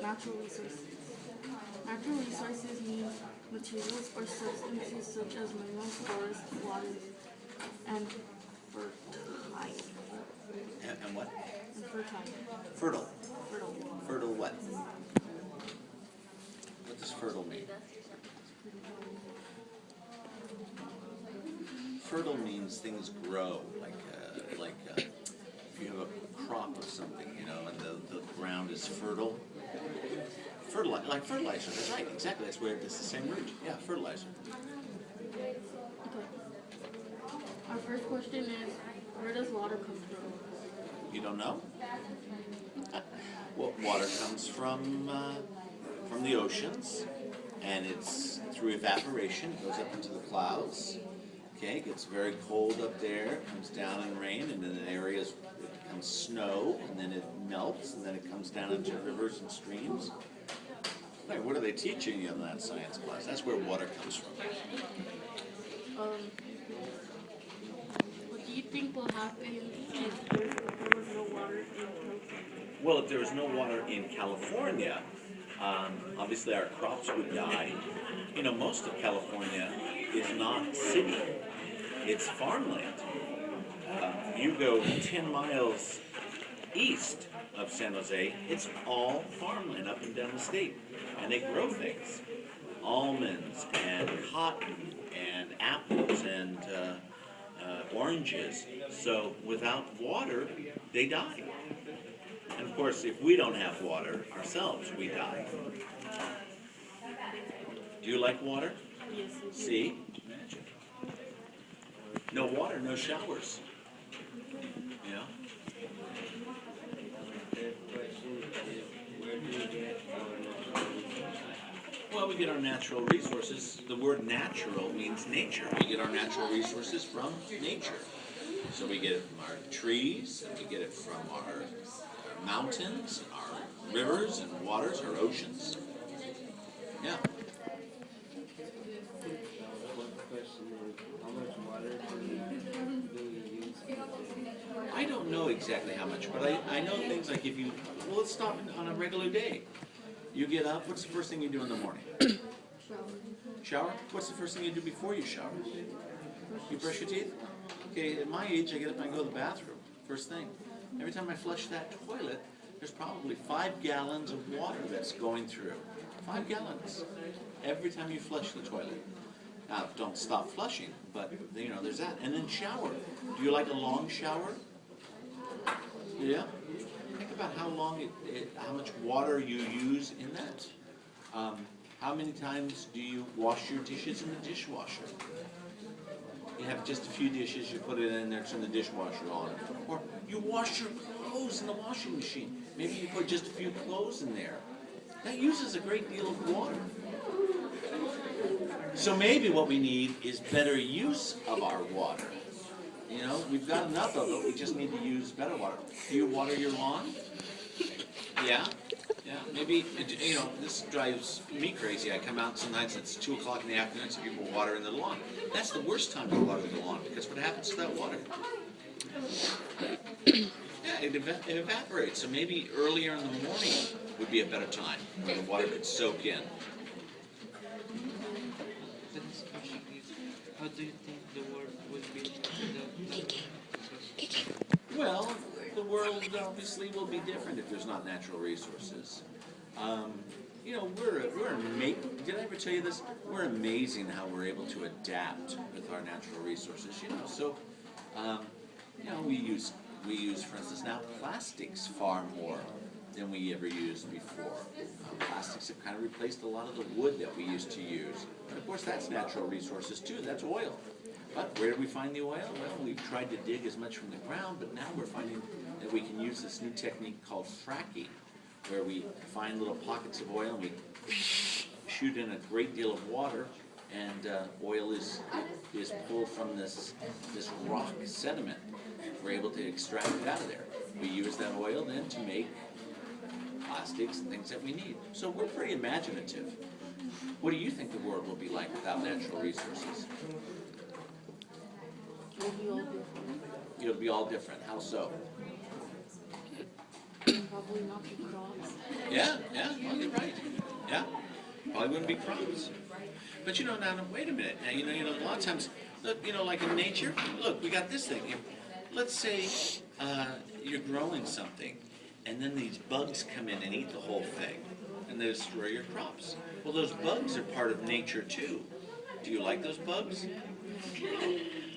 natural resources. Natural resources mean materials or substances such as minerals, forests, water, and fertile. And what? And fertile. Fertile. Fertile. Fertile what? What does fertile mean? Fertile means things grow, like if you have a crop of something, and the ground is fertile. Like fertilizer, that's right, exactly, that's where it's the same root. Yeah, fertilizer. Okay. Our first question is, where does water come from? You don't know? Well, water comes from the oceans, and it's through evaporation, it goes up into the clouds. Okay, it gets very cold up there, comes down in rain, and then in areas it becomes snow, and then it melts, and then it comes down into rivers and streams. Hey, what are they teaching you in that science class? That's where water comes from. What do you think will happen if there was no water in California? Well, if there was no water in California, obviously our crops would die. Most of California is not city. It's farmland. You go 10 miles east of San Jose, it's all farmland up and down the state. And they grow things. Almonds and cotton and apples and oranges. So without water, they die. And of course, if we don't have water ourselves, we die. Do you like water? Yes. See? No water, no showers. Yeah. Well, we get our natural resources. The word natural means nature. We get our natural resources from nature. So we get it from our trees, and we get it from our mountains, our rivers and waters, our oceans. Yeah. I don't know exactly how much, but I know things like let's stop on a regular day. You get up, what's the first thing you do in the morning? Shower? What's the first thing you do before you shower? You brush your teeth? Okay, at my age, I get up and I go to the bathroom, first thing. Every time I flush that toilet, there's probably 5 gallons of water that's going through. 5 gallons. Every time you flush the toilet. Now, don't stop flushing, but, there's that. And then shower. Do you like a long shower? Yeah? Think about how long how much water you use in that. How many times do you wash your dishes in the dishwasher? You have just a few dishes, you put it in there, turn the dishwasher on. Or you wash your clothes in the washing machine. Maybe you put just a few clothes in there. That uses a great deal of water. So maybe what we need is better use of our water. We've got enough of it, we just need to use better water. Do you water your lawn? Yeah? Yeah, maybe, this drives me crazy. I come out some nights, it's 2 o'clock in the afternoon, so people water in the lawn. That's the worst time to water the lawn, because what happens to that water? Yeah, it evaporates. So maybe earlier in the morning would be a better time, where the water could soak in. The next question is, how do you think the world will be Well, the world obviously will be different if there's not natural resources. Did I ever tell you this? We're amazing how we're able to adapt with our natural resources. We use, for instance, now plastics far more than we ever used before. Plastics have kind of replaced a lot of the wood that we used to use. And of course, that's natural resources too. That's oil. But where do we find the oil? Well, we've tried to dig as much from the ground, but now we're finding that we can use this new technique called fracking, where we find little pockets of oil and we shoot in a great deal of water, and oil is pulled from this rock sediment. We're able to extract it out of there. We use that oil then to make plastics and things that we need. So we're pretty imaginative. What do you think the world will be like without natural resources? Will be all different. It'll be all different. How so? probably not be crops. Yeah, well, you're right. Yeah, probably wouldn't be crops. But now, wait a minute. Now, a lot of times, look, like in nature, look, we got this thing. Let's say you're growing something, and then these bugs come in and eat the whole thing, and they destroy your crops. Well, those bugs are part of nature too. Do you like those bugs?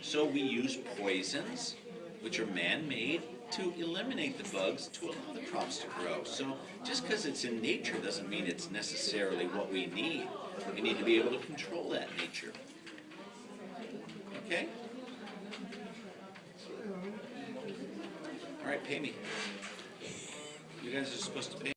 So we use poisons, which are man-made, to eliminate the bugs to allow the crops to grow. So just because it's in nature doesn't mean it's necessarily what we need. We need to be able to control that nature. Okay? All right, pay me. You guys are supposed to pay.